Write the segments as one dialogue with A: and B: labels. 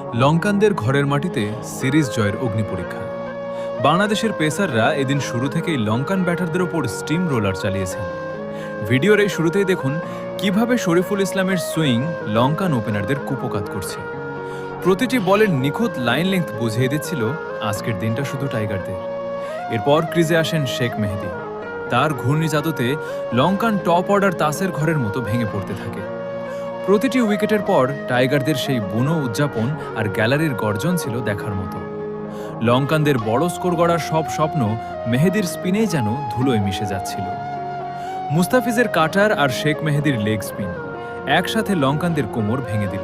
A: লঙ্কানদের ঘরের মাটিতে সিরিজ জয়ের অগ্নিপরীক্ষা। বাংলাদেশের পেসাররা এদিন শুরু থেকেই লঙ্কান ব্যাটারদের ওপর স্টিম রোলার চালিয়েছেন। ভিডিওর এই শুরুতেই দেখুন কিভাবে শরীফুল ইসলামের সুইং লঙ্কান ওপেনারদের কুপোকাত করছে। প্রতিটি বলের নিখুঁত লাইন লেংথ বুঝিয়ে দিচ্ছিল আজকের দিনটা শুধু টাইগারদের। এরপর ক্রিজে আসেন শেখ মেহেদী। তার ঘূর্ণি জাদুতে লঙ্কান টপ অর্ডার তাসের ঘরের মতো ভেঙে পড়তে থাকে। প্রতিটি উইকেটের পর টাইগারদের সেই বুনো উদযাপন আর গ্যালারির গর্জন ছিল দেখার মতো। লঙ্কানদের বড় স্কোর গড়ার সব স্বপ্ন মেহেদীর স্পিনেই যেন ধুলোয় মিশে যাচ্ছিল। মুস্তাফিজের কাটার আর শেখ মেহেদীর লেগ স্পিন একসাথে লঙ্কানদের কোমর ভেঙে দিল।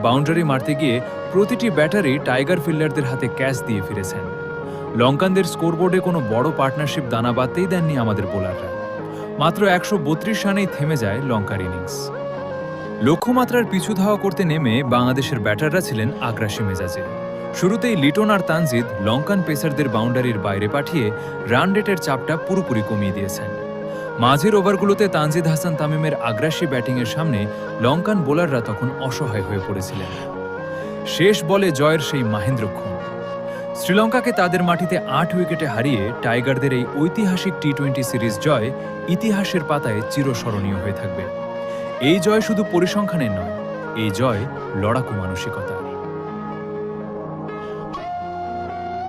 A: বাউন্ডারি মারতে গিয়ে প্রতিটি ব্যাটারি টাইগার ফিল্ডারদের হাতে ক্যাচ দিয়ে ফিরেছেন। লঙ্কানদের স্কোরবোর্ডে কোনো বড় পার্টনারশিপ দানা বাঁধতেই দেননি আমাদের বোলাররা। মাত্র ১৩২ রানেই থেমে যায় লঙ্কার ইনিংস। লক্ষ্যমাত্রার পিছু ধাওয়া করতে নেমে বাংলাদেশের ব্যাটাররা ছিলেন আগ্রাসী মেজাজে। শুরুতেই লিটন আর তানজিদ লঙ্কান পেসারদের বাউন্ডারির বাইরে পাঠিয়ে রান রেটের চাপটা পুরোপুরি কমিয়ে দিয়েছেন। মাঝের ওভারগুলোতে তানজিদ হাসান তামিমের আগ্রাসী ব্যাটিংয়ের সামনে লঙ্কান বোলাররা তখন অসহায় হয়ে পড়েছিলেন। শেষ বলে জয়ের সেই মাহেন্দ্রক্ষণ। শ্রীলঙ্কাকে তাদের মাটিতে ৮ উইকেটে হারিয়ে টাইগারদের এই ঐতিহাসিক টি-20 সিরিজ জয় ইতিহাসের পাতায় চিরস্মরণীয় হয়ে থাকবে। এই জয় শুধু পরিসংখ্যানের নয়, এই জয় লড়াকু মানসিকতার।